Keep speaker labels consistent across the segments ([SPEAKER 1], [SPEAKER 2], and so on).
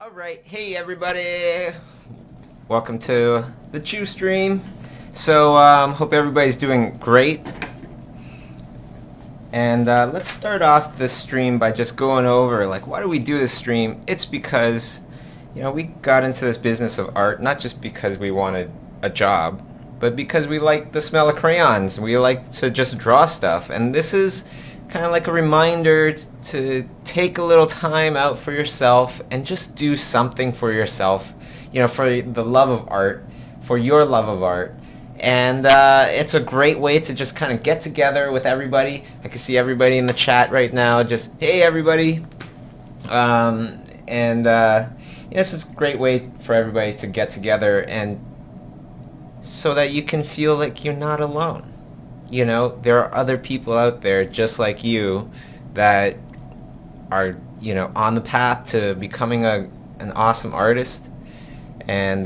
[SPEAKER 1] Alright, hey everybody! Welcome to the Chiustream. So, hope everybody's doing great. And let's start off this stream by just going over, like, why do we do this stream? It's because, we got into this business of art, not just because we wanted a job, but because we like the smell of crayons. We like to just draw stuff. And this is kind of like a reminder to take a little time out for yourself and just do something for yourself, for the love of art, for your love of art. And it's a great way to just kind of get together with everybody. I can see everybody in the chat right now. Just, hey everybody. It's just a great way for everybody to get together, and so that you can feel like you're not alone. There are other people out there just like you that are, on the path to becoming an awesome artist. And,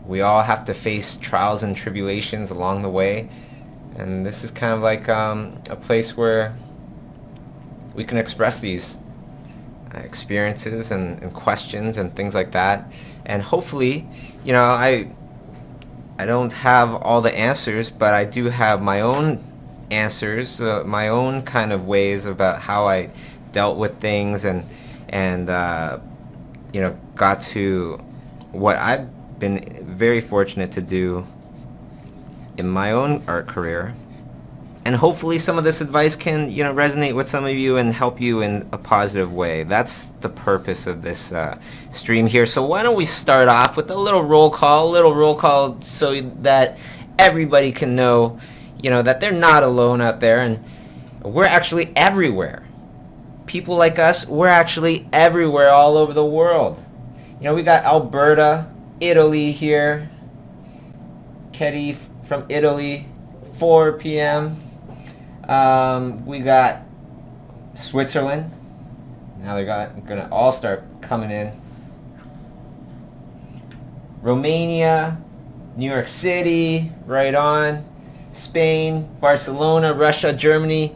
[SPEAKER 1] we all have to face trials and tribulations along the way. And this is kind of like a place where we can express these experiences and questions and things like that. And hopefully, I don't have all the answers, but I do have my own answers, my own kind of ways about how I dealt with things and got to what I've been very fortunate to do in my own art career. And hopefully some of this advice can, resonate with some of you and help you in a positive way. That's the purpose of this stream here. So why don't we start off with a little roll call so that everybody can know, that they're not alone out there, and we're actually everywhere. People like us, we're actually everywhere all over the world. We got Alberta, Italy here. Ketty from Italy, 4 p.m. We got Switzerland. Now they're gonna all start coming in. Romania, New York City, right on. Spain, Barcelona, Russia, Germany,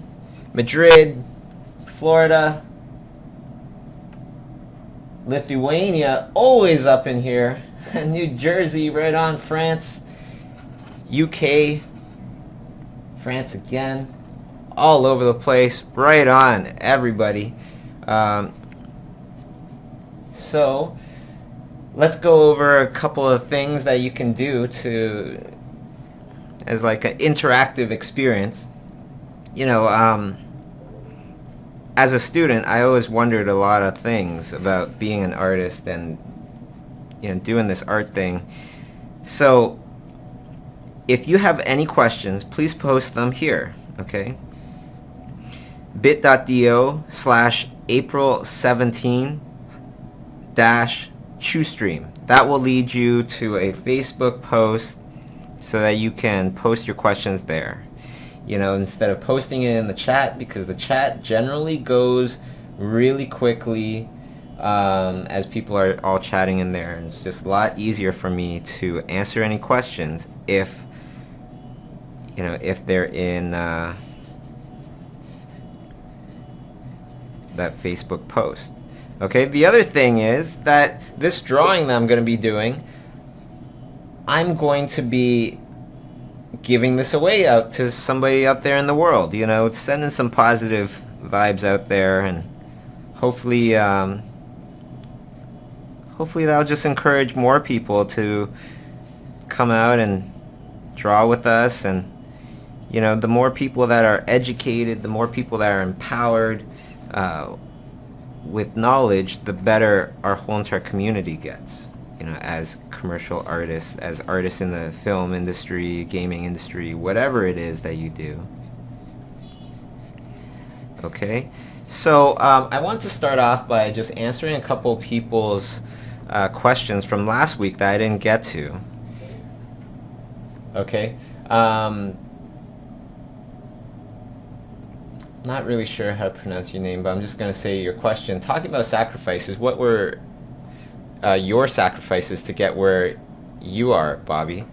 [SPEAKER 1] Madrid, Florida, Lithuania, always up in here. New Jersey, right on. France, UK, France again. All over the place, right on, everybody. So let's go over a couple of things that you can do as like an interactive experience. As a student, I always wondered a lot of things about being an artist and doing this art thing. So if you have any questions, please post them here, okay? bit.do/April17-Chiustream. That will lead you to a Facebook post so that you can post your questions there. Instead of posting it in the chat, because the chat generally goes really quickly as people are all chatting in there. And it's just a lot easier for me to answer any questions if they're in that Facebook post. Okay, the other thing is that this drawing that I'm going to be doing, I'm going to be giving this away out to somebody out there in the world. Sending some positive vibes out there, and hopefully that'll just encourage more people to come out and draw with us. And the more people that are educated, the more people that are empowered with knowledge, the better our whole entire community gets. As commercial artists, as artists in the film industry, gaming industry, whatever it is that you do. Okay, so I want to start off by just answering a couple people's questions from last week that I didn't get to. Okay, not really sure how to pronounce your name, but I'm just going to say your question. Talking about sacrifices, what were your sacrifices to get where you are, Bobby?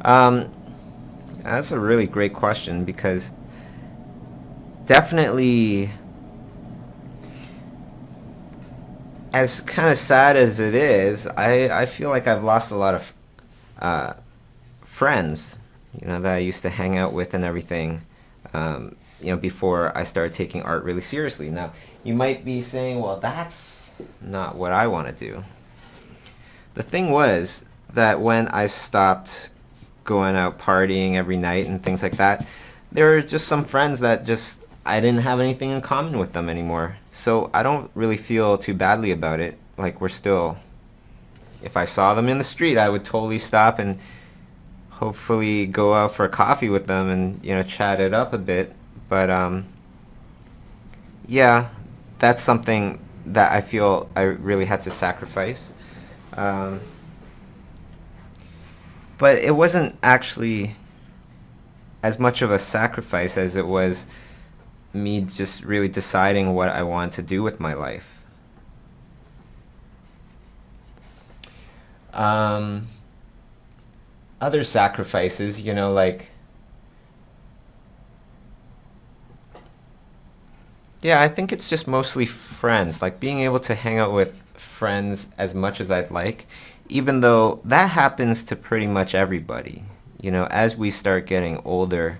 [SPEAKER 1] That's a really great question, because definitely as kind of sad as it is, I feel like I've lost a lot of uh, friends, that I used to hang out with and everything, before I started taking art really seriously. Now, you might be saying, well, that's not what I want to do. The thing was that when I stopped going out partying every night and things like that, there were just some friends that just I didn't have anything in common with them anymore. So I don't really feel too badly about it. Like, we're still, if I saw them in the street, I would totally stop and hopefully go out for a coffee with them and, chat it up a bit. But yeah, that's something that I feel I really had to sacrifice. Um, but it wasn't actually as much of a sacrifice as it was me just really deciding what I wanted to do with my life. Other sacrifices, like, yeah, I think it's just mostly friends, like being able to hang out with friends as much as I'd like, even though that happens to pretty much everybody. As we start getting older,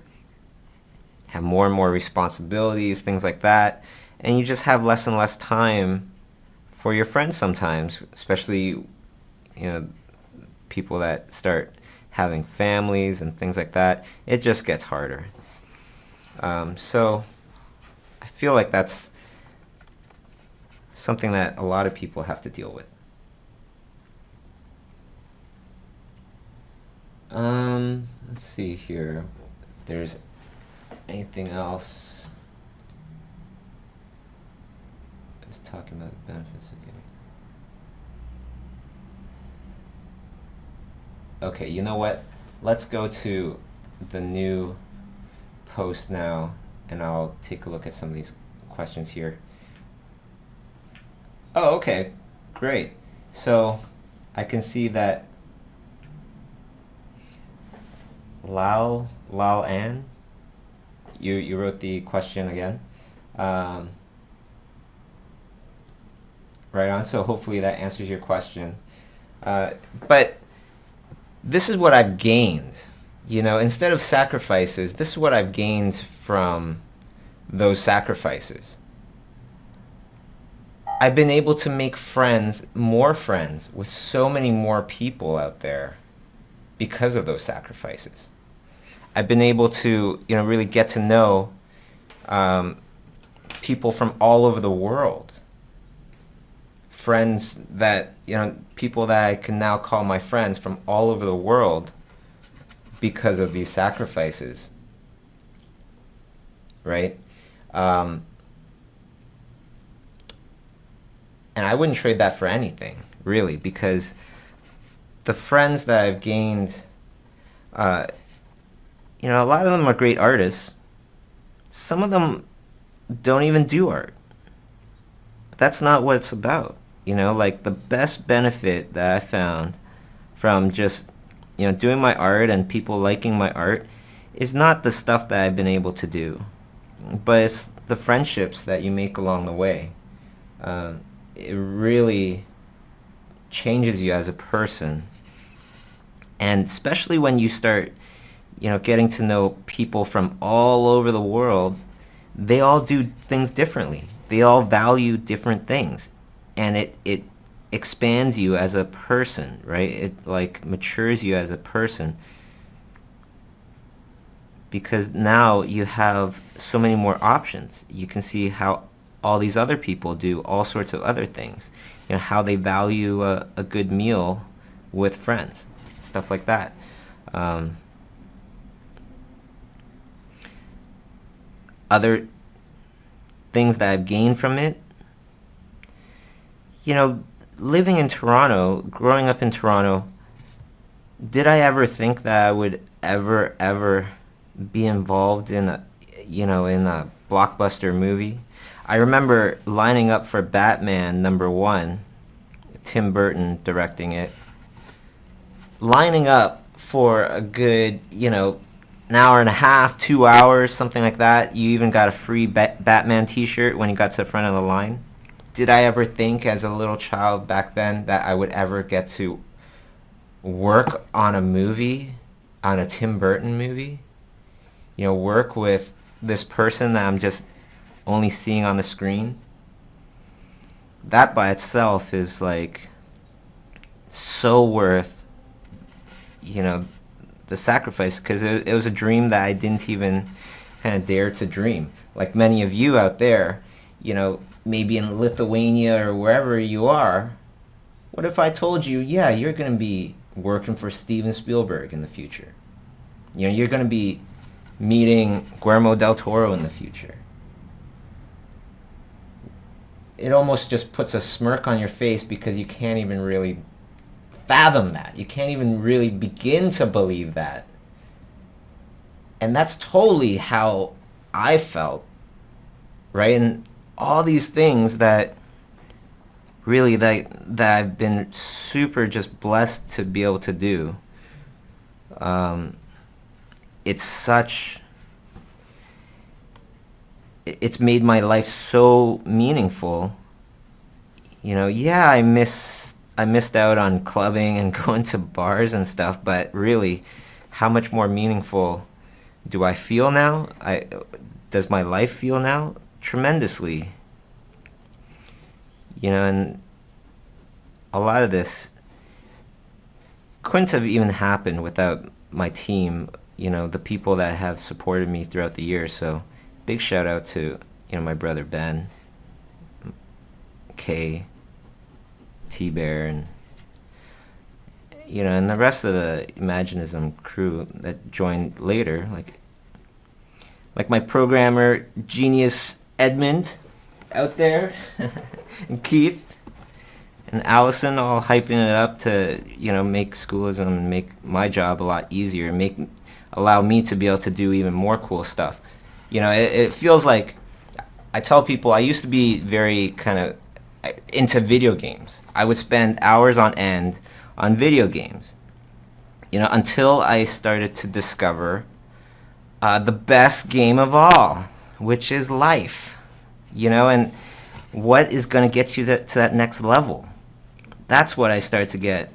[SPEAKER 1] have more and more responsibilities, things like that, and you just have less and less time for your friends sometimes, especially, people that start having families and things like that. It just gets harder. So I feel like that's something that a lot of people have to deal with. Let's see here. If there's anything else? I was talking about the benefits of getting... Okay, you know what? Let's go to the new post now, and I'll take a look at some of these questions here. Oh, okay. Great. So I can see that Lal Ann, you wrote the question again. Right on. So hopefully that answers your question. But this is what I've gained. Instead of sacrifices, this is what I've gained from those sacrifices. I've been able to make friends, more friends, with so many more people out there because of those sacrifices. I've been able to, really get to know people from all over the world. Friends that, people that I can now call my friends from all over the world because of these sacrifices. Right? And I wouldn't trade that for anything, really, because the friends that I've gained, a lot of them are great artists. Some of them don't even do art. But that's not what it's about. Like, the best benefit that I found from just, doing my art and people liking my art is not the stuff that I've been able to do, but it's the friendships that you make along the way. It really changes you as a person. And especially when you start, getting to know people from all over the world, they all do things differently. They all value different things. And it expands you as a person, right? It, like, matures you as a person. Because now you have so many more options. You can see how all these other people do all sorts of other things. How they value a good meal with friends. Stuff like that. Other things that I've gained from it, living in Toronto, growing up in Toronto, did I ever think that I would ever be involved in a blockbuster movie? I remember lining up for Batman #1, Tim Burton directing it, lining up for a good, an hour and a half, 2 hours, something like that. You even got a free Batman t-shirt when you got to the front of the line. did I ever think as a little child back then that I would ever get to work on a movie, on a Tim Burton movie? You know, work with this person that I'm just only seeing on the screen? That by itself is like so worth, you know, the sacrifice, because it was a dream that I didn't even kind of dare to dream. Like many of you out there, you know, maybe in Lithuania or wherever you are, what if I told you, yeah, you're going to be working for Steven Spielberg in the future? You know, you're going to be meeting Guillermo del Toro in the future. It almost just puts a smirk on your face because you can't even really fathom that. You can't even really begin to believe that. And that's totally how I felt, right? And all these things that really that I've been super just blessed to be able to do. It's made my life so meaningful. You know, yeah, I missed out on clubbing and going to bars and stuff, but really, how much more meaningful do I feel now? Does my life feel now? Tremendously. You know, and a lot of this couldn't have even happened without my team, you know, the people that have supported me throughout the years. So big shout out to, you know, my brother Ben, Kay, T-Bear, and, you know, and the rest of the Imaginism crew that joined later, like my programmer genius Edmund out there, and Keith and Allison, all hyping it up to, you know, make schoolism and make my job a lot easier, allow me to be able to do even more cool stuff. You know, it feels like, I tell people, I used to be very kind of into video games. I would spend hours on end on video games, you know, until I started to discover the best game of all, which is life, you know, and what is going to get you to that next level. That's what I started to get,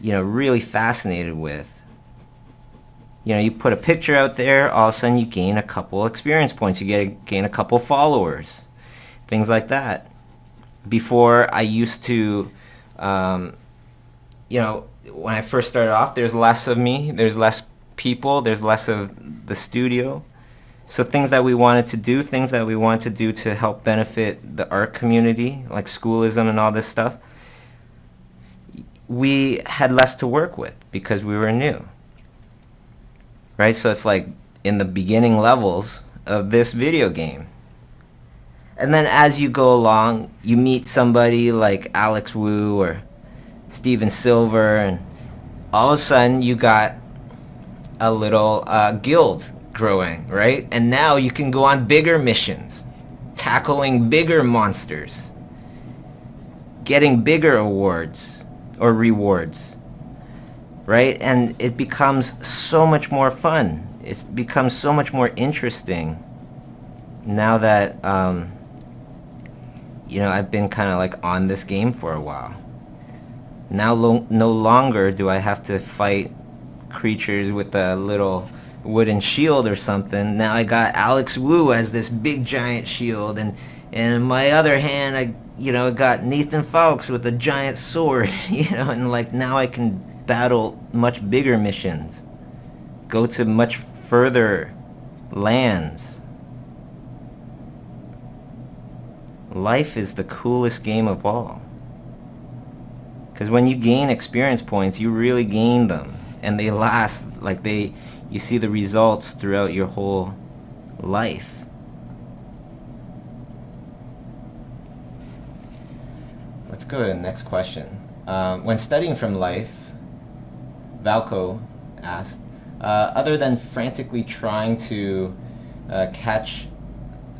[SPEAKER 1] you know, really fascinated with. You know, you put a picture out there, all of a sudden you gain a couple experience points, you gain a couple followers, things like that. Before, I used to, you know, when I first started off, there's less of me, there's less people, there's less of the studio. So things that we wanted to do to help benefit the art community, like schoolism and all this stuff, we had less to work with because we were new. Right? So it's like in the beginning levels of this video game. And then as you go along, you meet somebody like Alex Wu or Steven Silver, and all of a sudden you got a little guild growing, right? And now you can go on bigger missions, tackling bigger monsters, getting bigger awards or rewards, right? And it becomes so much more fun. It becomes so much more interesting now that, you know, I've been kind of like on this game for a while. Now no longer do I have to fight creatures with a little wooden shield or something. Now I got Alex Wu as this big giant shield, and in my other hand I, you know, got Nathan Fawkes with a giant sword, you know, and like now I can battle much bigger missions, go to much further lands. Life is the coolest game of all. Because when you gain experience points, you really gain them. And they last, like you see the results throughout your whole life. Let's go to the next question. When studying from life, Valco asked, other than frantically trying to catch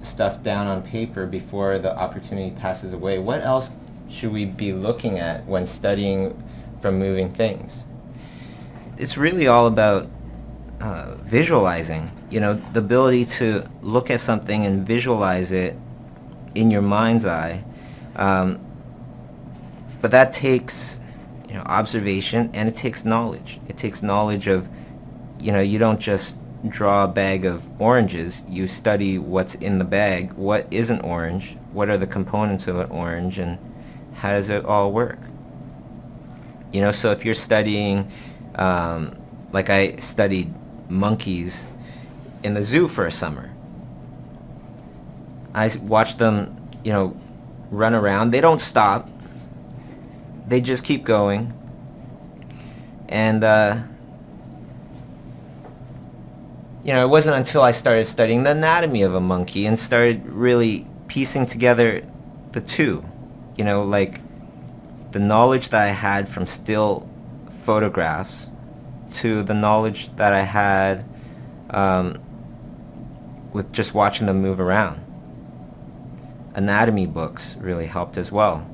[SPEAKER 1] stuff down on paper before the opportunity passes away, what else should we be looking at when studying from moving things? It's really all about visualizing, you know, the ability to look at something and visualize it in your mind's eye Um, but that takes, observation, and it takes knowledge. It takes knowledge of, you don't just draw a bag of oranges. You study what's in the bag, what is an orange, what are the components of an orange, and how does it all work. So if you're studying, like I studied monkeys in the zoo for a summer. I watched them, run around. They don't stop. They just keep going. And, it wasn't until I started studying the anatomy of a monkey and started really piecing together the two, like the knowledge that I had from still photographs to the knowledge that I had with just watching them move around. Anatomy books really helped as well.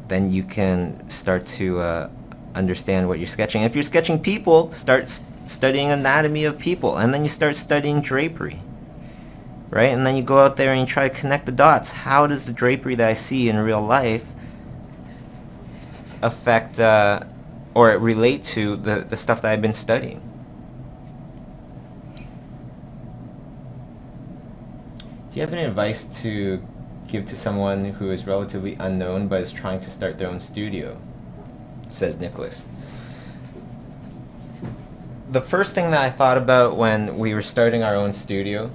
[SPEAKER 1] Then you can start to understand what you're sketching. If you're sketching people, start studying anatomy of people, and then you start studying drapery, right? And then you go out there and you try to connect the dots. How does the drapery that I see in real life affect or relate to the stuff that I've been studying? Do you have any advice to give to someone who is relatively unknown but is trying to start their own studio? Says Nicholas. The first thing that I thought about when we were starting our own studio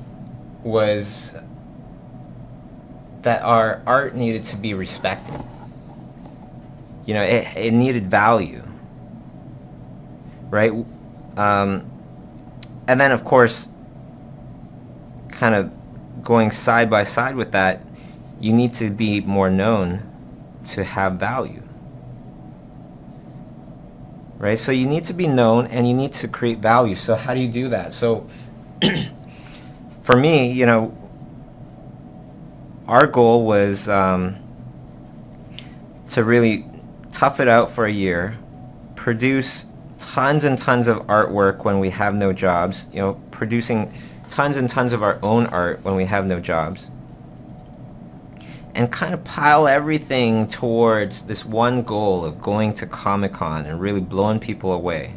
[SPEAKER 1] was that our art needed to be respected. It needed value, right? And then, of course, kind of going side by side with that, you need to be more known to have value, right? So you need to be known and you need to create value. So how do you do that? So for me, our goal was to really tough it out for a year, produce tons and tons of artwork when we have no jobs, producing tons and tons of our own art when we have no jobs, and kind of pile everything towards this one goal of going to Comic-Con and really blowing people away.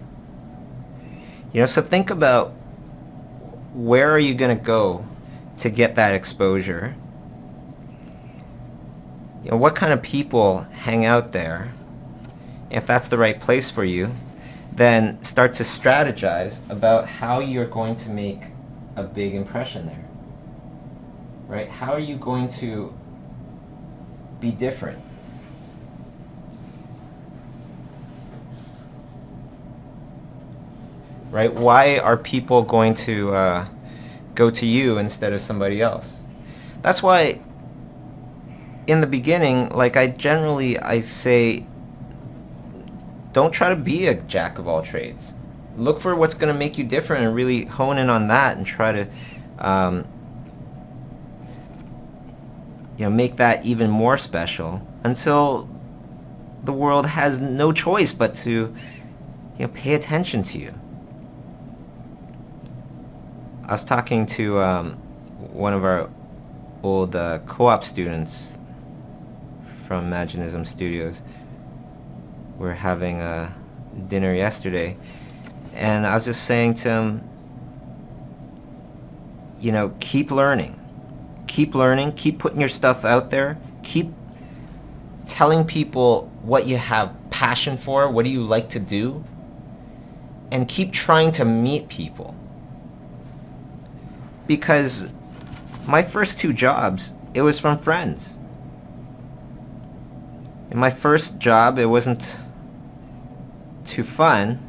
[SPEAKER 1] So think about, where are you going to go to get that exposure? What kind of people hang out there? If that's the right place for you, then start to strategize about how you're going to make a big impression there, right? How are you going to be different? Right? Why are people going to go to you instead of somebody else? That's why in the beginning, like I say, don't try to be a jack of all trades. Look for what's going to make you different and really hone in on that and try to make that even more special until the world has no choice but to pay attention to you. I was talking to one of our old co-op students from Imaginism Studios. We were having a dinner yesterday, and I was just saying to him, keep learning. Keep learning, keep putting your stuff out there, keep telling people what you have passion for, what do you like to do, and keep trying to meet people. Because my first 2 jobs, it was from friends. In my first job, it wasn't too fun.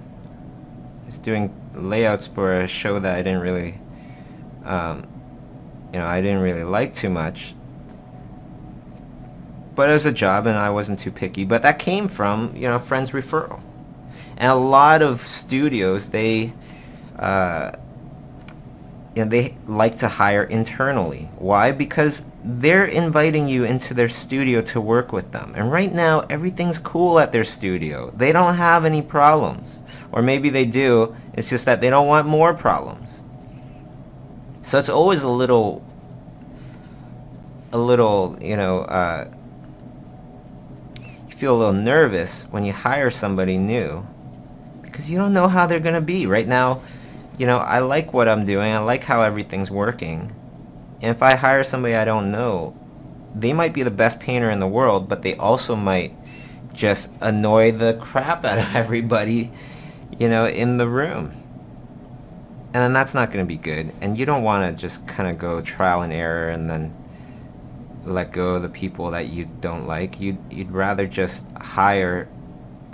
[SPEAKER 1] I was doing layouts for a show that I didn't really I didn't really like too much, but it was a job and I wasn't too picky. But that came from friends' referral. And a lot of studios, they they like to hire internally. Why? Because they're inviting you into their studio to work with them, and right now everything's cool at their studio. They don't have any problems, or maybe they do, it's just that they don't want more problems. So it's always a little a little, you feel a little nervous when you hire somebody new because you don't know how they're going to be. Right now, I like what I'm doing. I like how everything's working. And if I hire somebody I don't know, they might be the best painter in the world, but they also might just annoy the crap out of everybody, in the room. And then that's not going to be good. And you don't want to just kind of go trial and error and then let go of the people that you don't like. You'd rather just hire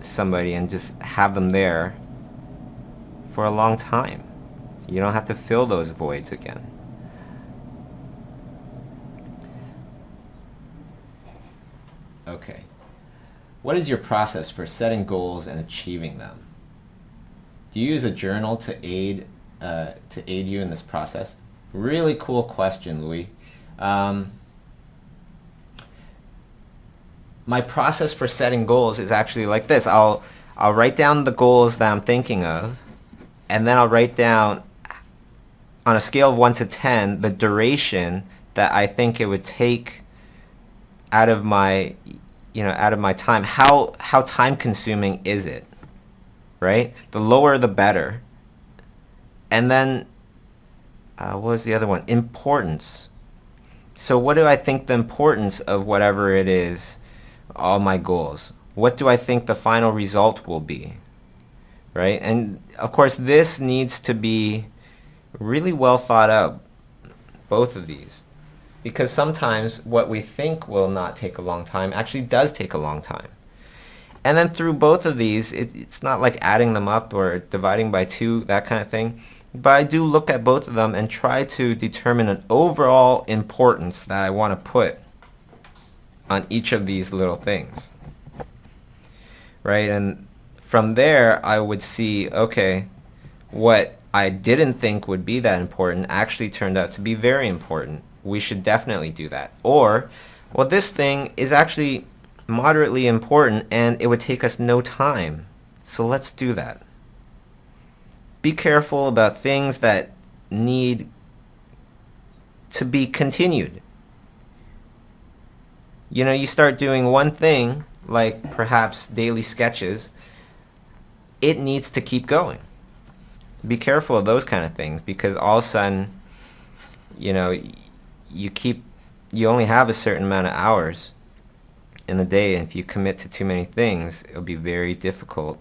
[SPEAKER 1] somebody and just have them there for a long time. You don't have to fill those voids again. Okay. What is your process for setting goals and achieving them? Do you use a journal to aid you in this process? Really cool question, Louis. My process for setting goals is actually like this. I'll write down the goals that I'm thinking of, and then I'll write down on a scale of 1 to 10 the duration that I think it would take out of my time. How time consuming is it? Right? The lower the better. And then what was the other one? Importance. So what do I think the importance of whatever it is, all my goals? What do I think the final result will be? Right? And of course this needs to be really well thought out, both of these. Because sometimes what we think will not take a long time actually does take a long time. And then through both of these, it's not like adding them up or dividing by 2, that kind of thing. But I do look at both of them and try to determine an overall importance that I want to put on each of these little things. Right? And from there, I would see, okay, what I didn't think would be that important actually turned out to be very important. We should definitely do that. Or, well, this thing is actually moderately important and it would take us no time. So let's do that. Be careful about things that need to be continued. You start doing one thing, like perhaps daily sketches, it needs to keep going. Be careful of those kind of things, because all of a sudden, you only have a certain amount of hours in a day, and if you commit to too many things, it'll be very difficult,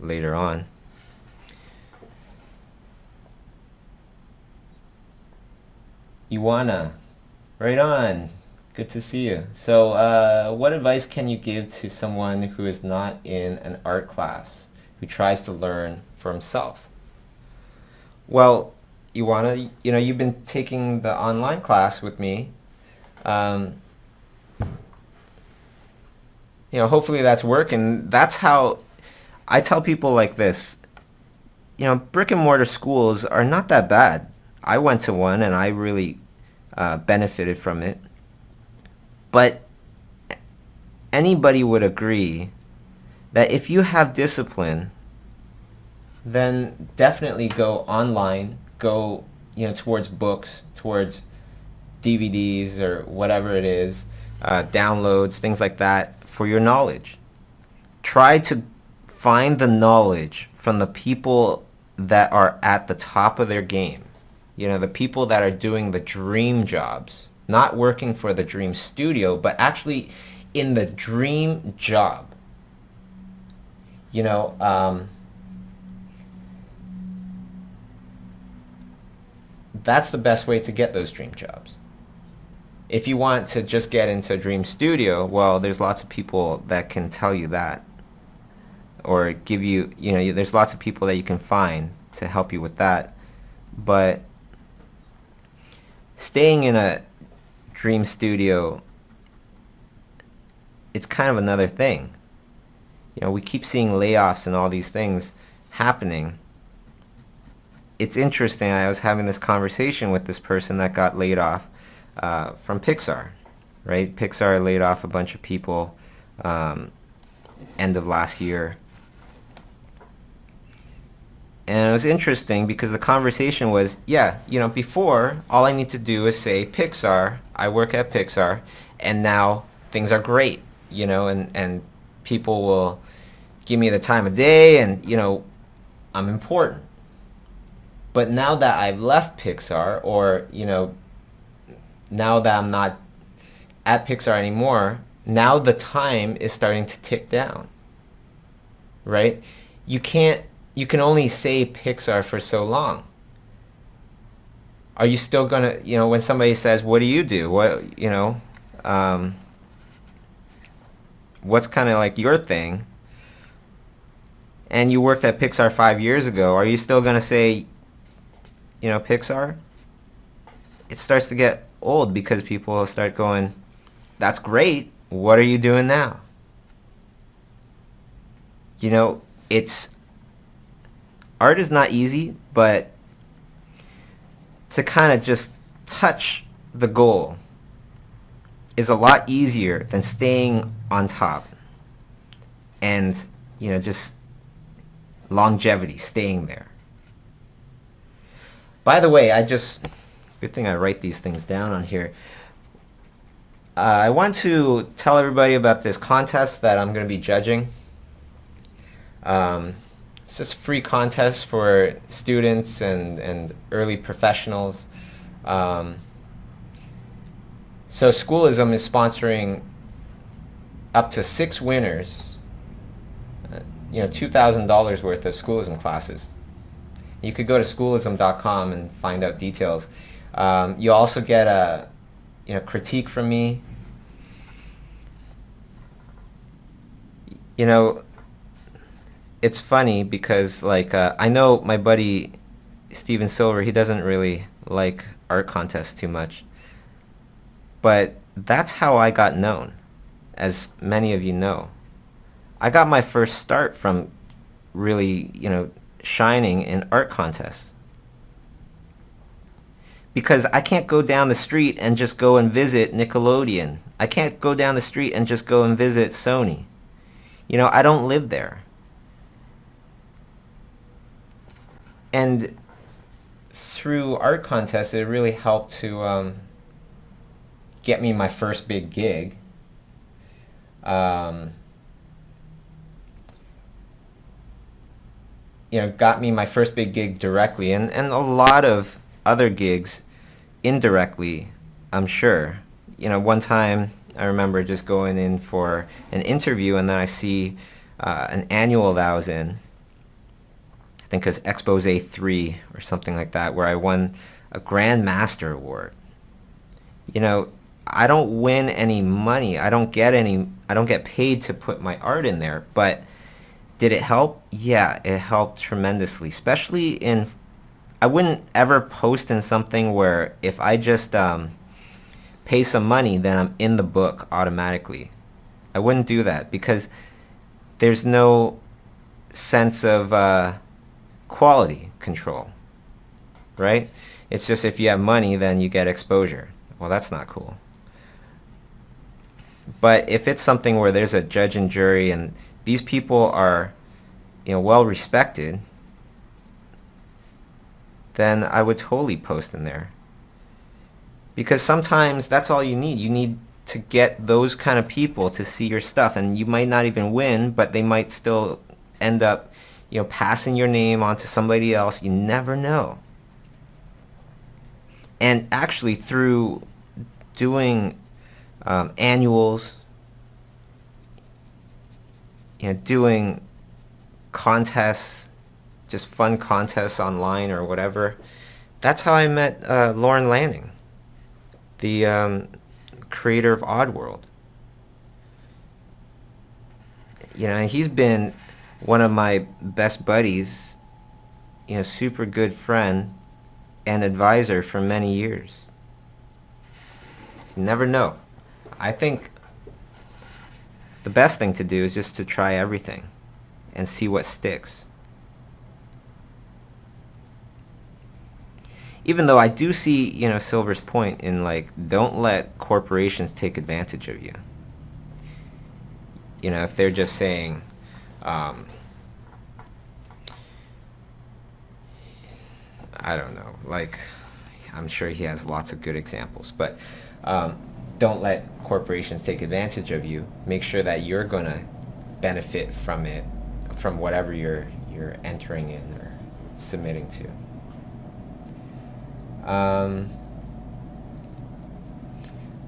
[SPEAKER 1] later on. Ioana, right on. Good to see you. So, what advice can you give to someone who is not in an art class, who tries to learn for himself? Well, Ioana, you've been taking the online class with me. Hopefully that's working. That's how I tell people like this. Brick and mortar schools are not that bad. I went to one and I really benefited from it. But anybody would agree that if you have discipline, then definitely go online, go towards books, towards DVDs or whatever it is, downloads, things like that for your knowledge. Try to find the knowledge from the people that are at the top of their game. The people that are doing the dream jobs, not working for the dream studio, but actually in the dream job. That's the best way to get those dream jobs. If you want to just get into a dream studio, well, there's lots of people that can tell you that, or give you, there's lots of people that you can find to help you with that. But staying in a dream studio, it's kind of another thing. We keep seeing layoffs and all these things happening. It's interesting. I was having this conversation with this person that got laid off from Pixar, right? Pixar laid off a bunch of people end of last year. And it was interesting because the conversation was, yeah, before, all I need to do is say Pixar, I work at Pixar, and now things are great, and people will give me the time of day, and, I'm important. But now that I've left Pixar, or, now that I'm not at Pixar anymore, now the time is starting to tick down, right? You can only say Pixar for so long. Are you still gonna, when somebody says, what do you do? What's kind of like your thing? And you worked at Pixar 5 years ago, are you still gonna say, Pixar? It starts to get old because people start going, that's great, what are you doing now? It's art is not easy, but to kind of just touch the goal is a lot easier than staying on top and, just longevity, staying there. By the way, good thing I write these things down on here. I want to tell everybody about this contest that I'm going to be judging. It's just a free contest for students and early professionals. So Schoolism is sponsoring up to 6 winners, $2,000 worth of Schoolism classes. You could go to schoolism.com and find out details. You also get a critique from me. It's funny because I know my buddy Steven Silver, he doesn't really like art contests too much. But that's how I got known, as many of you know. I got my first start from really, shining in art contests. Because I can't go down the street and just go and visit Nickelodeon. I can't go down the street and just go and visit Sony. I don't live there. And through art contests, it really helped to get me my first big gig. Got me my first big gig directly, and a lot of other gigs indirectly, I'm sure. One time I remember just going in for an interview, and then I see an annual that I was in. I think it was Expose 3 or something like that, where I won a Grand Master Award. I don't win any money. I don't get paid to put my art in there, but did it help? Yeah, it helped tremendously, especially I wouldn't ever post in something where if I just pay some money, then I'm in the book automatically. I wouldn't do that because there's no sense of quality control, right? It's just if you have money, then you get exposure. Well, that's not cool. But if it's something where there's a judge and jury and these people are, well respected, then I would totally post in there. Because sometimes that's all you need. You need to get those kind of people to see your stuff, and you might not even win, but they might still end up, passing your name on to somebody else. You never know. And actually, through doing annuals, doing contests, just fun contests online or whatever, that's how I met Lorne Lanning, the creator of Oddworld. He's been one of my best buddies, super good friend and advisor for many years. So you never know. I think the best thing to do is just to try everything and see what sticks. Even though I do see, Silver's point in don't let corporations take advantage of you. If they're just saying, I don't know, like, I'm sure he has lots of good examples, but don't let corporations take advantage of you. Make sure that you're going to benefit from it, from whatever you're entering in or submitting to.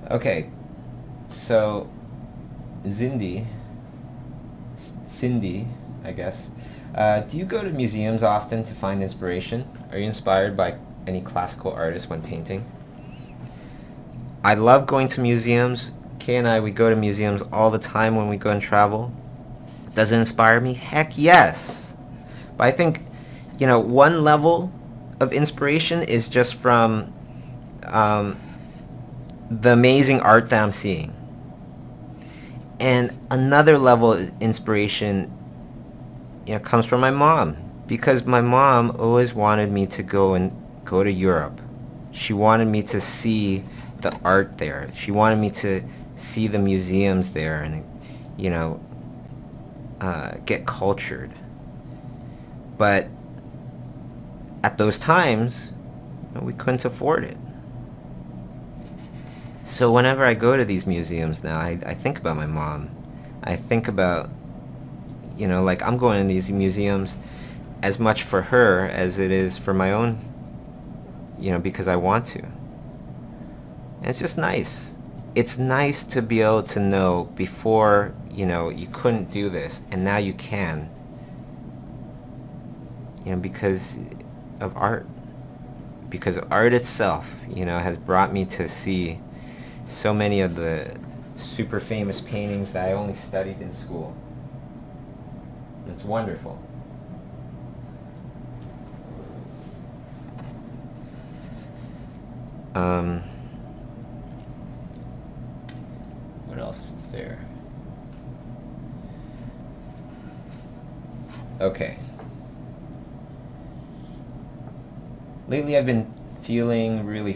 [SPEAKER 1] Okay, so Cindy, I guess. Do you go to museums often to find inspiration? Are you inspired by any classical artists when painting? I love going to museums. Kay and I, we go to museums all the time when we go and travel. Does it inspire me? Heck yes. But I think, one level of inspiration is just from the amazing art that I'm seeing. And another level of inspiration, comes from my mom, because my mom always wanted me to go to Europe. She wanted me to see the art there. She wanted me to see the museums there and, get cultured. But at those times, we couldn't afford it. So whenever I go to these museums now, I think about my mom. I think about, like, I'm going to these museums as much for her as it is for my own, because I want to. And it's just nice. It's nice to be able to know before, you couldn't do this, and now you can, because of art. Because art itself, has brought me to see so many of the super famous paintings that I only studied in school. It's wonderful. What else is there? Okay. Lately I've been feeling really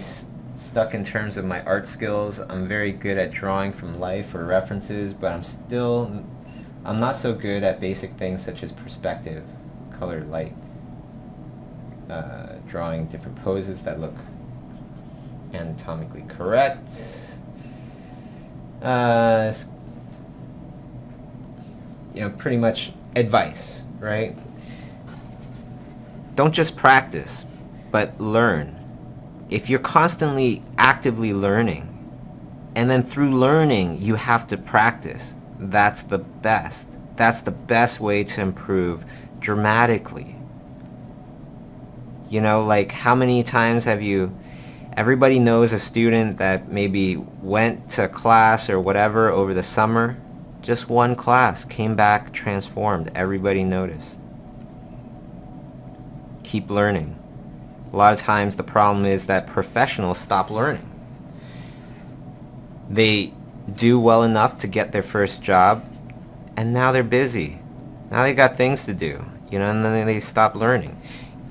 [SPEAKER 1] stuck in terms of my art skills. I'm very good at drawing from life or references, but I'm not so good at basic things such as perspective, color, light, drawing different poses that look anatomically correct. Pretty much advice, right? Don't just practice, but learn. If you're constantly actively learning, and then through learning you have to practice, that's the best. That's the best way to improve dramatically. Like, how many times have everybody knows a student that maybe went to class or whatever over the summer, just one class, came back transformed, everybody noticed. Keep learning. A lot of times the problem is that professionals stop learning. They do well enough to get their first job, and now they're busy. Now they got things to do, and then they stop learning.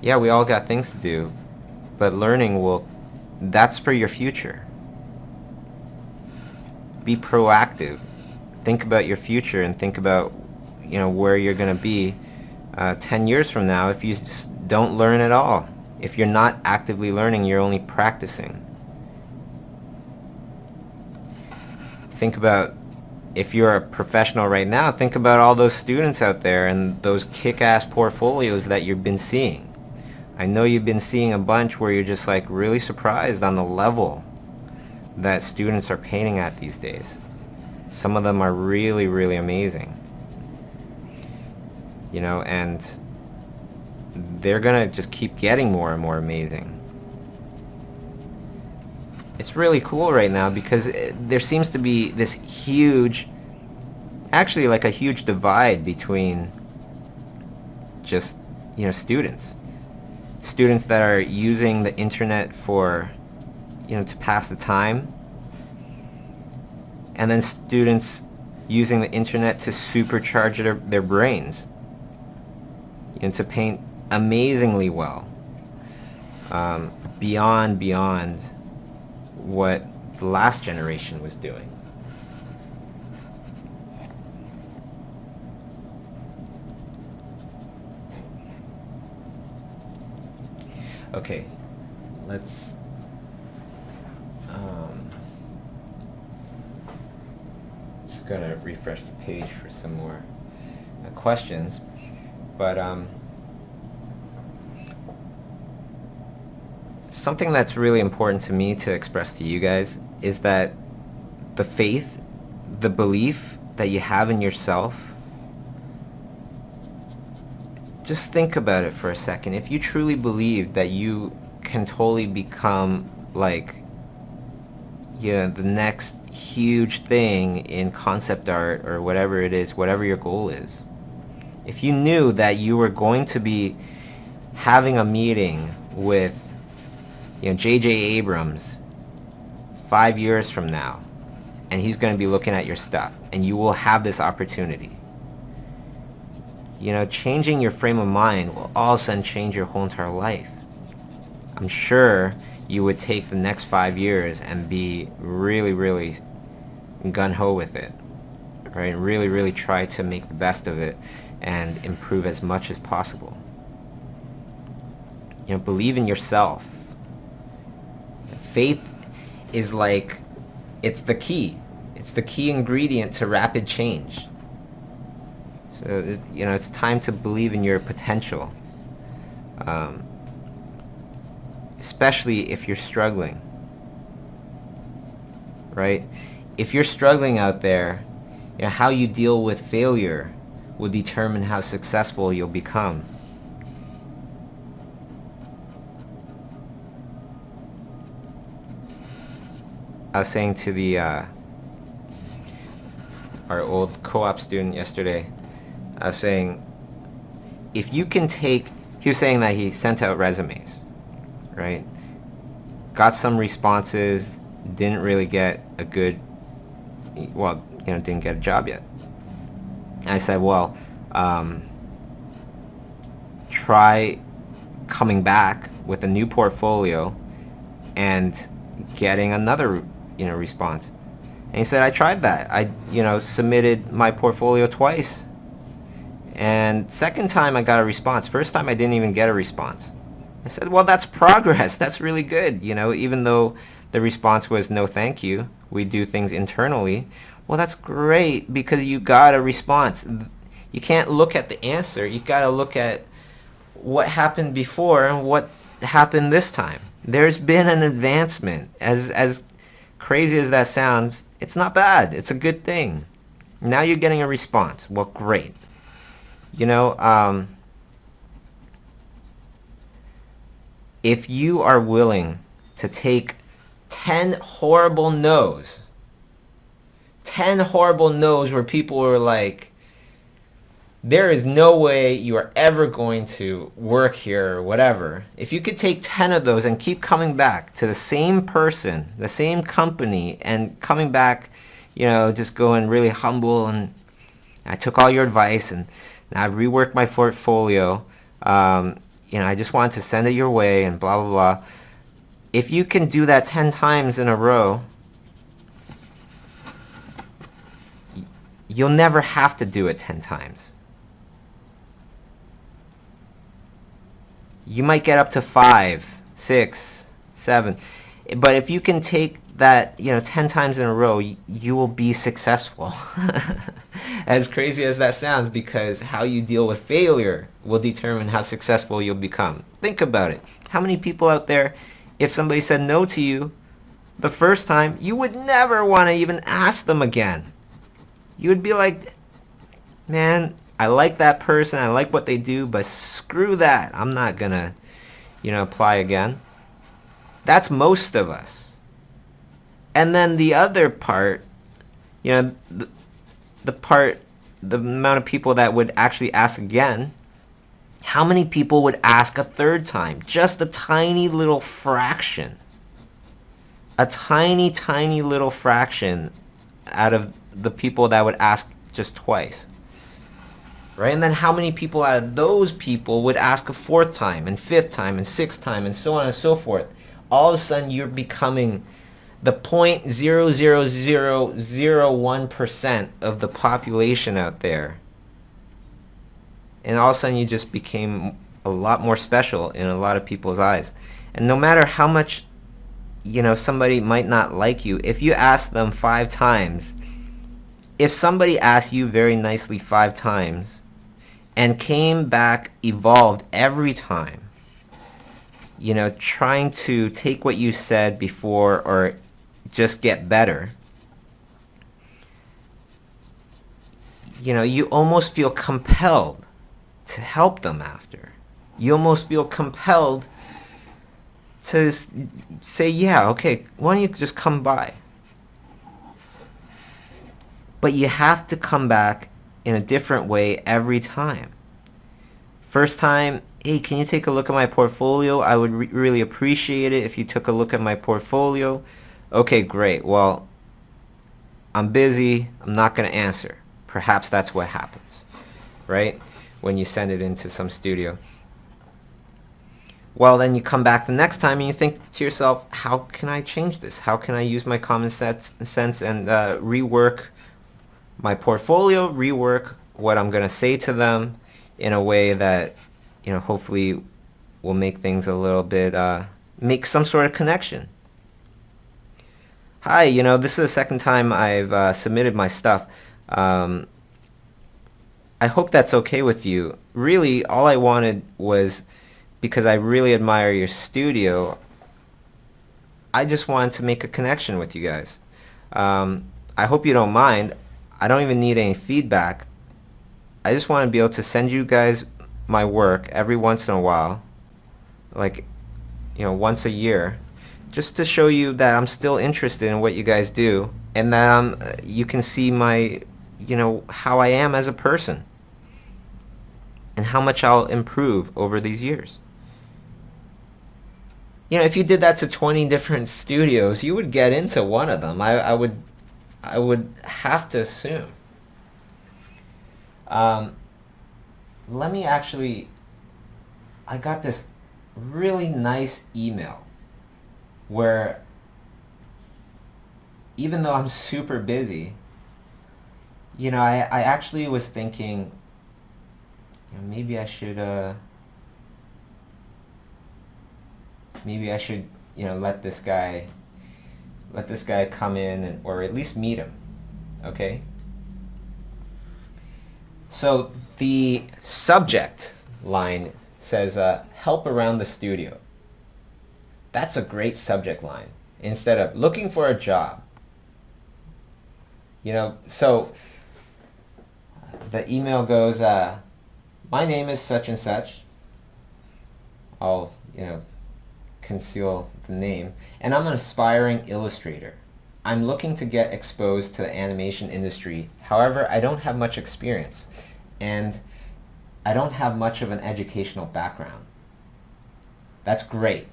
[SPEAKER 1] Yeah, we all got things to do, but learning that's for your future. Be proactive. Think about your future and think about, where you're going to be 10 years from now if you just don't learn at all. If you're not actively learning, you're only practicing. Think about, if you're a professional right now, think about all those students out there and those kick-ass portfolios that you've been seeing. I know you've been seeing a bunch where you're just like really surprised on the level that students are painting at these days. Some of them are really, really amazing. And they're gonna just keep getting more and more amazing. It's really cool right now because there seems to be this huge, actually like a huge divide between just, students. Students that are using the internet for, to pass the time, and then students using the internet to supercharge their brains, to paint amazingly well, beyond what the last generation was doing. Okay, let's just gonna refresh the page for some more questions, but something that's really important to me to express to you guys is that the faith, the belief that you have in yourself, just think about it for a second. If you truly believe that you can totally become like, the next huge thing in concept art or whatever it is, whatever your goal is, if you knew that you were going to be having a meeting with J.J. Abrams 5 years from now, and he's going to be looking at your stuff, and you will have this opportunity, changing your frame of mind will all of a sudden change your whole entire life. I'm sure you would take the next 5 years and be really, really gung-ho with it, right? Really, really try to make the best of it and improve as much as possible. Believe in yourself. Faith is like, it's the key. It's the key ingredient to rapid change. So, it's time to believe in your potential. Especially if you're struggling, right? If you're struggling out there, how you deal with failure will determine how successful you'll become. I was saying to our old co-op student yesterday, I was saying, if you can take, he was saying that he sent out resumes, right? Got some responses, didn't really get a good, didn't get a job yet. I said, well, try coming back with a new portfolio and getting another, response. And he said, I tried that. I, submitted my portfolio twice. And second time I got a response. First time I didn't even get a response. I said, well, that's progress. That's really good. Even though the response was no thank you, we do things internally. Well, that's great because you got a response. You can't look at the answer. You got to look at what happened before and what happened this time. There's been an advancement. As crazy as that sounds, it's not bad. It's a good thing. Now you're getting a response. Well, great. If you are willing to take 10 horrible no's, 10 horrible no's where people were like, there is no way you are ever going to work here or whatever. If you could take 10 of those and keep coming back to the same person, the same company, and coming back, just going really humble, and I took all your advice and I've reworked my portfolio, I just wanted to send it your way and blah, blah, blah. If you can do that 10 times in a row, you'll never have to do it 10 times. You might get up to 5, 6, 7. But if you can take that, 10 times in a row, you will be successful. As crazy as that sounds, because how you deal with failure will determine how successful you'll become. Think about it. How many people out there, if somebody said no to you the first time, you would never want to even ask them again. You would be like, man, I like that person, I like what they do, but screw that. I'm not going to, apply again. That's most of us. And then the other part, the amount of people that would actually ask again, how many people would ask a third time? Just a tiny little fraction. A tiny, tiny little fraction out of the people that would ask just twice. Right? And then how many people out of those people would ask a fourth time, and fifth time, and sixth time, and so on and so forth? All of a sudden you're becoming the 0.00001% of the population out there. And all of a sudden you just became a lot more special in a lot of people's eyes. And no matter how much, somebody might not like you, if you ask them 5 times, if somebody asked you very nicely 5 times and came back evolved every time, trying to take what you said before or just get better, you almost feel compelled to help them after. You almost feel compelled to say, yeah, okay, why don't you just come by? But you have to come back in a different way every time. First time, hey, can you take a look at my portfolio? I would really appreciate it if you took a look at my portfolio. Okay, great. Well, I'm busy. I'm not going to answer. Perhaps that's what happens, right? When you send it into some studio. Well, then you come back the next time and you think to yourself, how can I change this? How can I use my common sense and rework my portfolio, rework what I'm going to say to them in a way that, hopefully will make things a little bit, make some sort of connection. Hi, this is the second time I've submitted my stuff. I hope that's okay with you. Really, all I wanted was, because I really admire your studio, I just wanted to make a connection with you guys. I hope you don't mind. I don't even need any feedback. I just want to be able to send you guys my work every once in a while, like, once a year, just to show you that I'm still interested in what you guys do, and that you can see my, how I am as a person, and how much I'll improve over these years. If you did that to 20 different studios, you would get into one of them. I would have to assume. Let me actually, I got this really nice email where, even though I'm super busy, I actually was thinking, maybe I should let this guy come in, or at least meet him. Okay? So the subject line says, help around the studio. That's a great subject line, instead of looking for a job. So the email goes, my name is such and such. I'll, conceal the name. And I'm an aspiring illustrator. I'm looking to get exposed to the animation industry. However, I don't have much experience, and I don't have much of an educational background. That's great.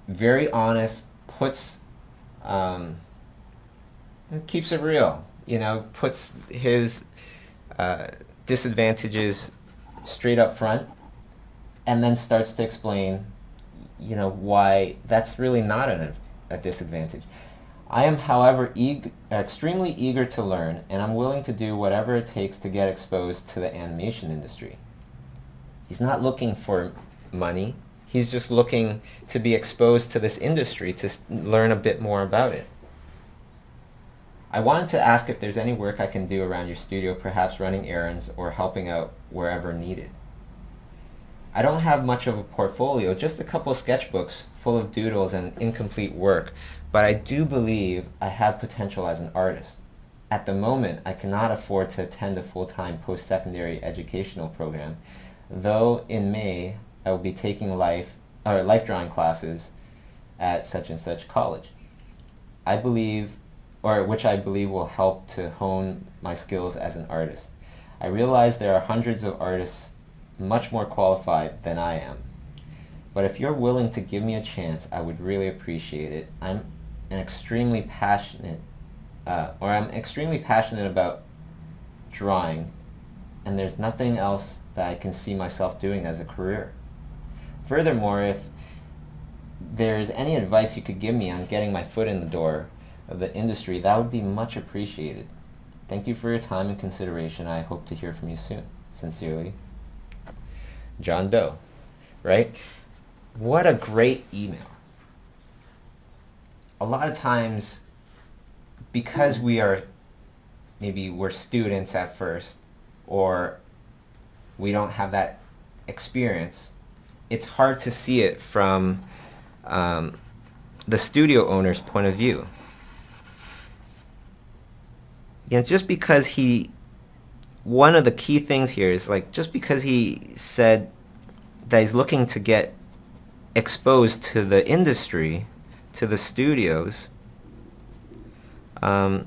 [SPEAKER 1] Very honest, keeps it real. Puts his disadvantages straight up front, and then starts to explain, why that's really not a disadvantage. I am, however, extremely eager to learn, and I'm willing to do whatever it takes to get exposed to the animation industry. He's not looking for money. He's just looking to be exposed to this industry, to learn a bit more about it. I wanted to ask if there's any work I can do around your studio, perhaps running errands or helping out wherever needed. I don't have much of a portfolio, just a couple sketchbooks full of doodles and incomplete work, but I do believe I have potential as an artist. At the moment, I cannot afford to attend a full-time post-secondary educational program, though in May I will be taking life drawing classes at such and such college. Which I believe will help to hone my skills as an artist. I realize there are hundreds of artists much more qualified than I am. But if you're willing to give me a chance, I would really appreciate it. I'm extremely passionate about drawing, and there's nothing else that I can see myself doing as a career. Furthermore, if there's any advice you could give me on getting my foot in the door of the industry, that would be much appreciated. Thank you for your time and consideration. I hope to hear from you soon. Sincerely, John Doe. right? What a great email. A lot of times, because maybe we're students at first, or we don't have that experience, it's hard to see it from the studio owner's point of view. Just because one of the key things here is, like, just because he said that he's looking to get exposed to the industry, to the studios, and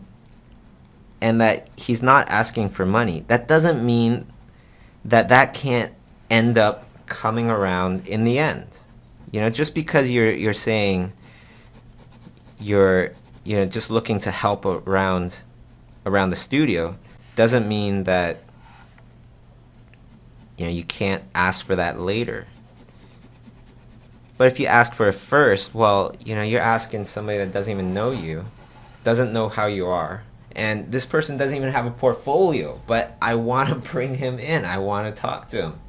[SPEAKER 1] that he's not asking for money, that doesn't mean that can't end up coming around in the end. Just because you're saying you're just looking to help around the studio, doesn't mean that you can't ask for that later. But if you ask for it first, well, you're asking somebody that doesn't even know you, doesn't know how you are, and this person doesn't even have a portfolio, but I want to bring him in. I want to talk to him.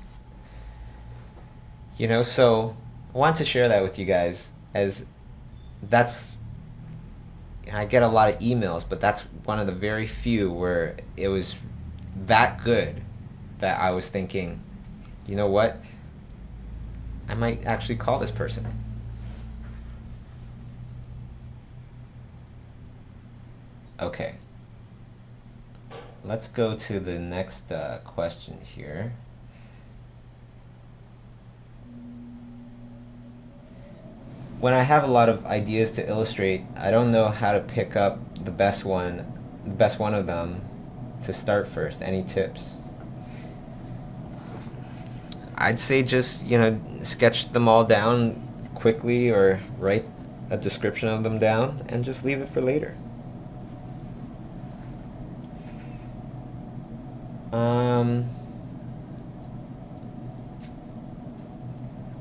[SPEAKER 1] So I want to share that with you guys, as I get a lot of emails, but that's one of the very few where it was that good that I was thinking, you know what? I might actually call this person. Okay. Let's go to the next question here. When I have a lot of ideas to illustrate, I don't know how to pick up the best one of them to start first. Any tips? I'd say just, sketch them all down quickly, or write a description of them down and just leave it for later.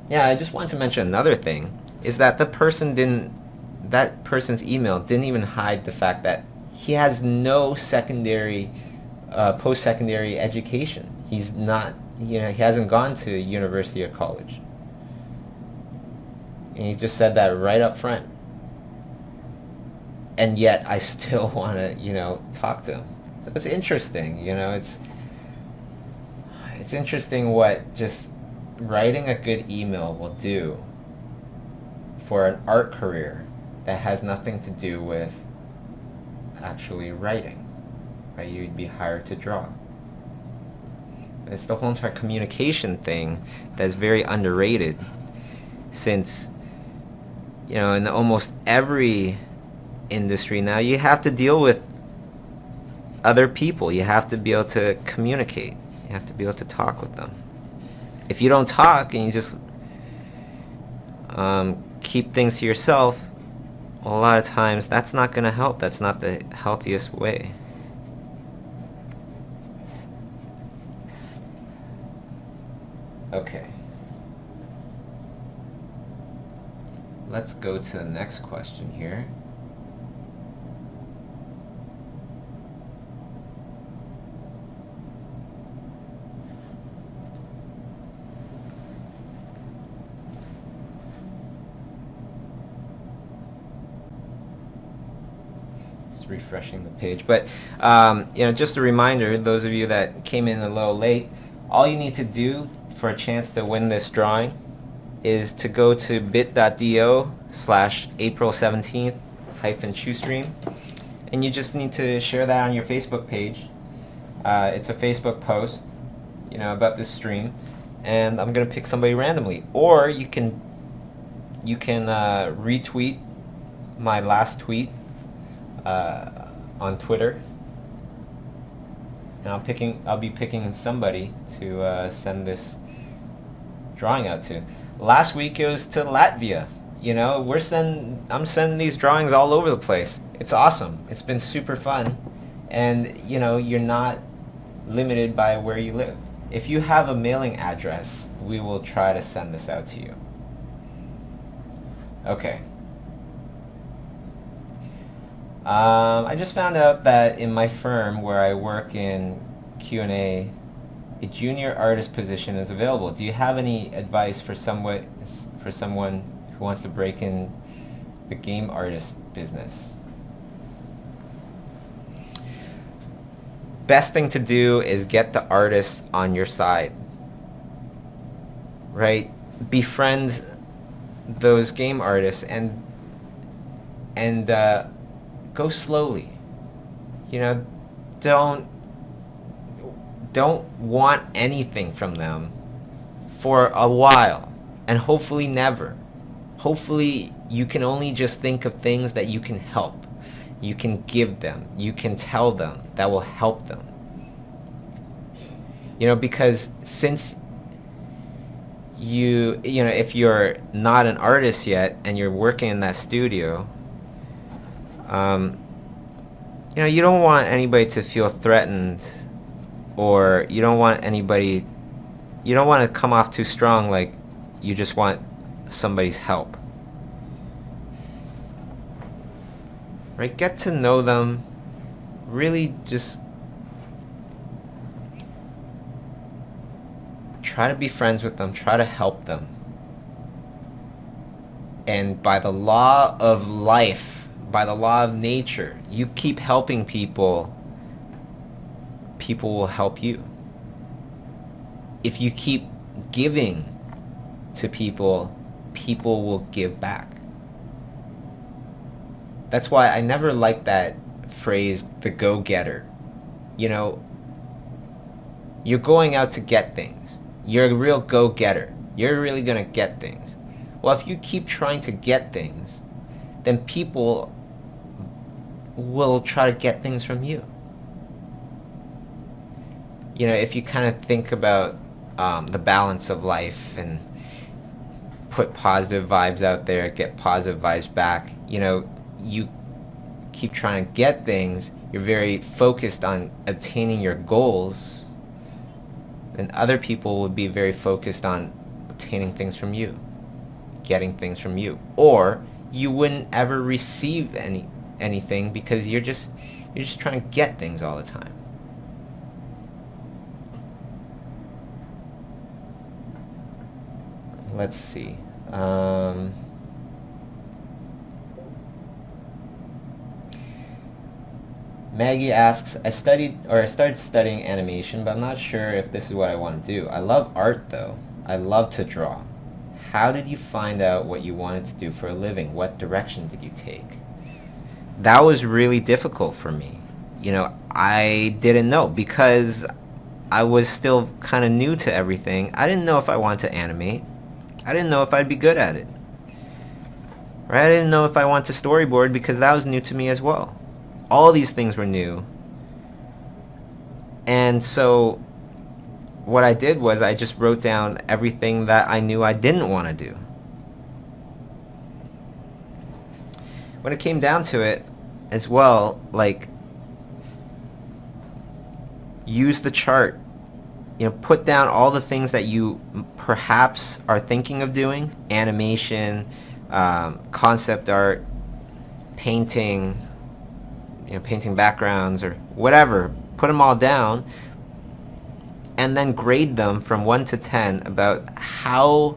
[SPEAKER 1] Yeah, I just wanted to mention another thing, is that that person's email didn't even hide the fact that he has no post-secondary education. He's not, he hasn't gone to university or college. And he just said that right up front. And yet I still want to, talk to him. So it's interesting, it's interesting what just writing a good email will do for an art career that has nothing to do with actually writing, right? You'd be hired to draw. It's the whole entire communication thing that's very underrated, since in almost every industry now you have to deal with other people. You have to be able to communicate. You have to be able to talk with them. If you don't talk and you just keep things to yourself, a lot of times that's not going to help. That's not the healthiest way. Okay. Let's go to the next question here. Refreshing the page, but just a reminder, those of you that came in a little late, all you need to do for a chance to win this drawing is to go to bit.do/April17th-Chiustream, and you just need to share that on your Facebook page. It's a Facebook post, about this stream, and I'm gonna pick somebody randomly, or you can retweet my last tweet on Twitter, and I'll be picking somebody to send this drawing out to. Last week it was to Latvia. I'm sending these drawings all over the place. It's awesome. It's been super fun, and you're not limited by where you live. If you have a mailing address, we will try to send this out to you. Okay. I just found out that in my firm where I work in Q&A a junior artist position is available. Do you have any advice for someone who wants to break in the game artist business? Best thing to do is get the artist on your side, right? Befriend those game artists and go slowly. You know, don't want anything from them for a while, and hopefully never. Hopefully you can only just think of things that you can help, you can give them, you can tell them that will help them. You know, because since if you're not an artist yet and you're working in that studio, you don't want anybody to feel threatened, or you don't want to come off too strong, like you just want somebody's help. Right? Get to know them. Really just try to be friends with them. Try to help them. And by the law of life, by the law of nature, you keep helping people, people will help you. If you keep giving to people, people will give back. That's why I never liked that phrase, the go-getter. You know, you're going out to get things. You're a real go-getter. You're really going to get things. Well, if you keep trying to get things, then people will try to get things from you. You know, if you kind of think about the balance of life and put positive vibes out there, get positive vibes back, you know, you keep trying to get things, you're very focused on obtaining your goals, and other people would be very focused on obtaining things from you, getting things from you, or you wouldn't ever receive anything because you're just trying to get things all the time. Let's see. Maggie asks, I started studying animation, but I'm not sure if this is what I want to do. I love art though. I love to draw. How did you find out what you wanted to do for a living? What direction did you take? That was really difficult for me. You know, I didn't know because I was still kind of new to everything. I didn't know if I wanted to animate. I didn't know if I'd be good at it. Right? I didn't know if I wanted to storyboard because that was new to me as well. All these things were new. And so what I did was I just wrote down everything that I knew I didn't want to do. When it came down to it as well, like, use the chart. You know, put down all the things that you perhaps are thinking of doing. Animation, concept art, painting, painting backgrounds or whatever. Put them all down and then grade them from 1 to 10 about how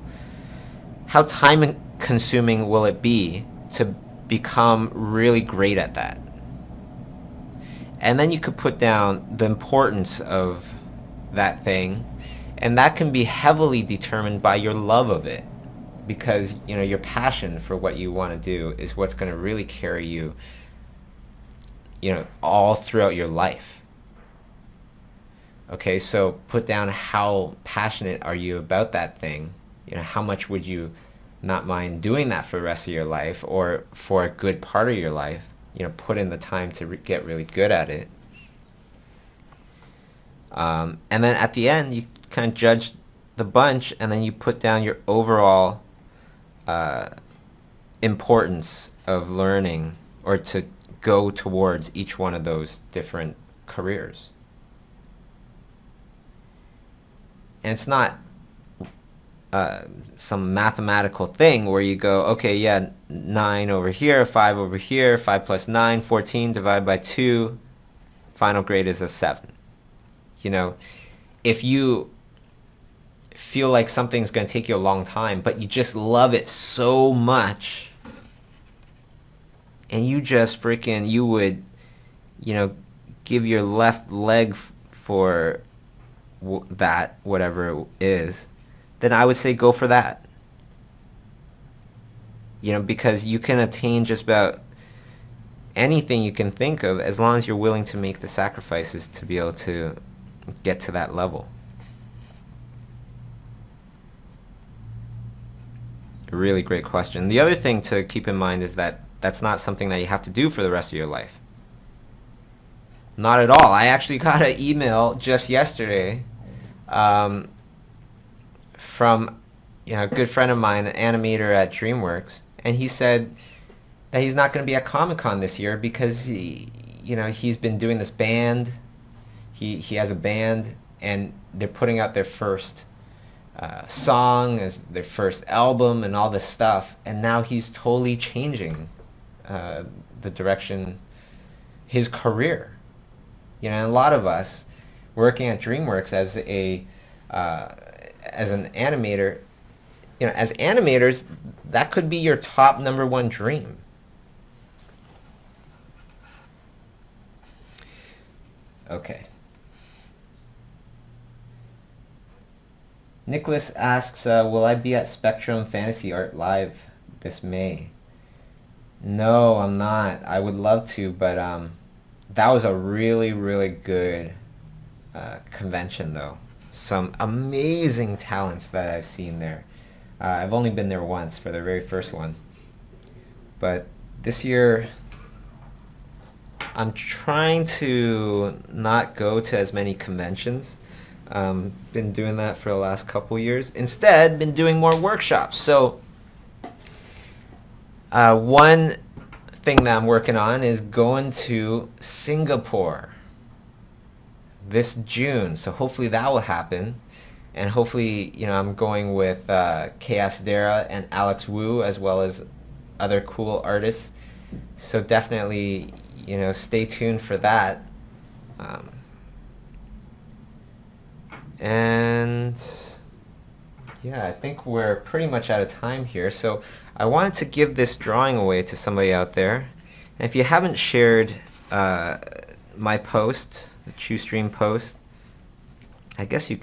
[SPEAKER 1] time consuming will it be to become really great at that. And then you could put down the importance of that thing, and that can be heavily determined by your love of it, because your passion for what you want to do is what's going to really carry you all throughout your life. Okay, so put down how passionate are you about that thing. How much would you not mind doing that for the rest of your life or for a good part of your life. Put in the time to get really good at it. And then at the end, you kind of judge the bunch, and then you put down your overall importance of learning or to go towards each one of those different careers. And it's not some mathematical thing where you go, okay, yeah, 9 over here, 5 over here, 5 plus 9, 14 divided by 2, final grade is a 7. if you feel like something's going to take you a long time, but you just love it so much, and you just freaking, you would, give your left leg for that, whatever it is, then I would say go for that. Because you can attain just about anything you can think of as long as you're willing to make the sacrifices to be able to get to that level. A really great question. The other thing to keep in mind is that that's not something that you have to do for the rest of your life. Not at all. I actually got an email just yesterday from a good friend of mine, an animator at DreamWorks, and he said that he's not going to be at Comic-Con this year because he's been doing this band. He has a band, and they're putting out their first song, as their first album, and all this stuff. And now he's totally changing the direction, his career. And a lot of us working at DreamWorks as an animator, as animators, that could be your top #1 dream. Okay. Nicholas asks, will I be at Spectrum Fantasy Art Live this May? No, I'm not. I would love to, but that was a really, really good convention, though. Some amazing talents that I've seen there. I've only been there once for the very first one. But this year, I'm trying to not go to as many conventions. Been doing that for the last couple years. Instead, been doing more workshops. So one thing that I'm working on is going to Singapore this June. So hopefully that will happen. And hopefully, I'm going with Chaos Dara and Alex Wu, as well as other cool artists. So definitely, stay tuned for that. And yeah, I think we're pretty much out of time here. So I wanted to give this drawing away to somebody out there. And if you haven't shared my post, the Chiustream post, I guess you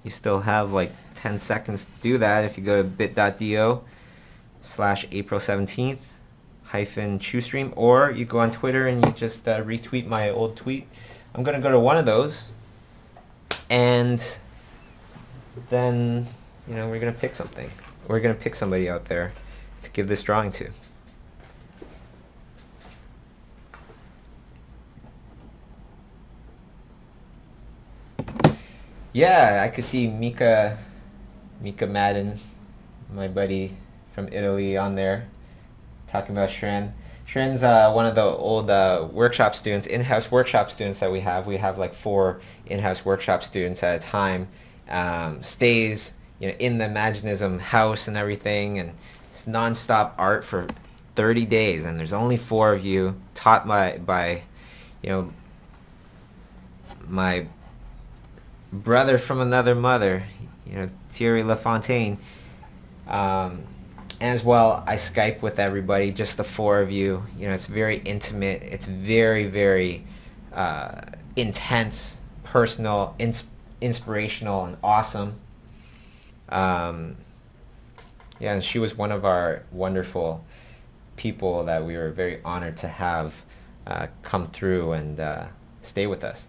[SPEAKER 1] still have like 10 seconds to do that if you go to bit.do/April17th Chiustream, or you go on Twitter and you just retweet my old tweet. I'm going to go to one of those, and then we're going to pick something. We're going to pick somebody out there to give this drawing to. Yeah, I could see Mika Madden, my buddy from Italy, on there talking about Shren. Shren's one of the old workshop students, in-house workshop students that we have. We have like 4 in-house workshop students at a time. Stays in the Imaginism house and everything, and it's non-stop art for 30 days, and there's only 4 of you, taught by my brother from another mother, Thierry LaFontaine. And as well, I Skype with everybody, just the 4 of you. It's very intimate. It's very, very intense, personal, inspirational, and awesome. Yeah, and she was one of our wonderful people that we were very honored to have come through and stay with us.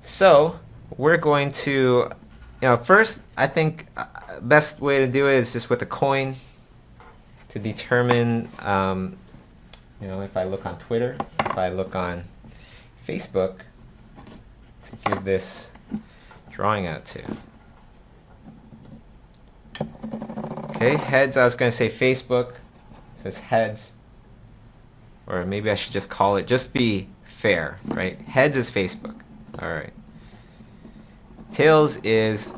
[SPEAKER 1] So we're going to, first, I think best way to do it is just with a coin to determine, if I look on Twitter, if I look on Facebook, to give this drawing out to. Okay, heads, I was going to say Facebook, so it's heads. Or maybe I should just call it, just be fair, right? Heads is Facebook. Alright. Tails is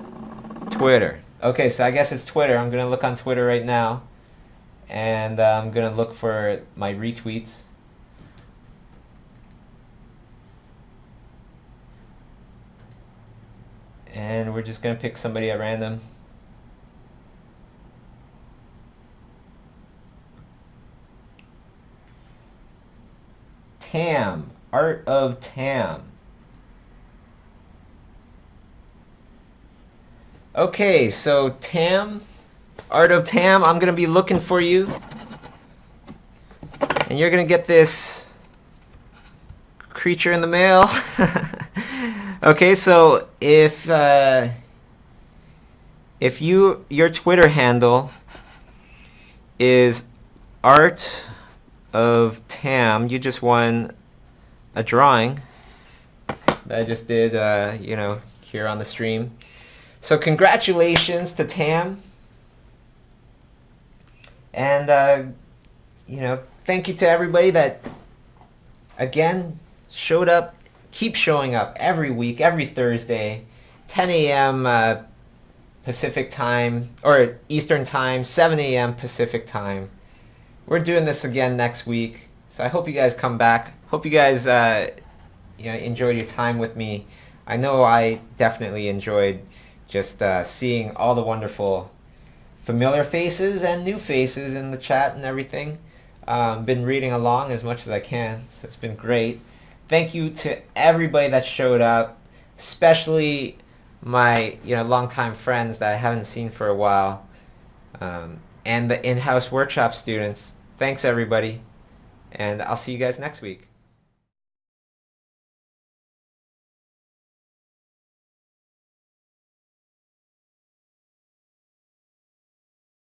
[SPEAKER 1] Twitter. Okay, so I guess it's Twitter. I'm going to look on Twitter right now. And I'm going to look for my retweets. And we're just going to pick somebody at random. Tam, Art of Tam. Okay, so Tam, Art of Tam, I'm going to be looking for you. And you're going to get this creature in the mail. Okay, so if your Twitter handle is Art of Tam, you just won a drawing that I just did, here on the stream. So congratulations to Tam, and thank you to everybody that again showed up. Keep showing up every week, every Thursday, 10 a.m. Pacific time, or Eastern time, 7 a.m. Pacific time. We're doing this again next week, so I hope you guys come back. Hope you guys enjoyed your time with me. I know I definitely enjoyed just seeing all the wonderful familiar faces and new faces in the chat and everything. Been reading along as much as I can, so it's been great. Thank you to everybody that showed up, especially my longtime friends that I haven't seen for a while, and the in-house workshop students. Thanks everybody, and I'll see you guys next week.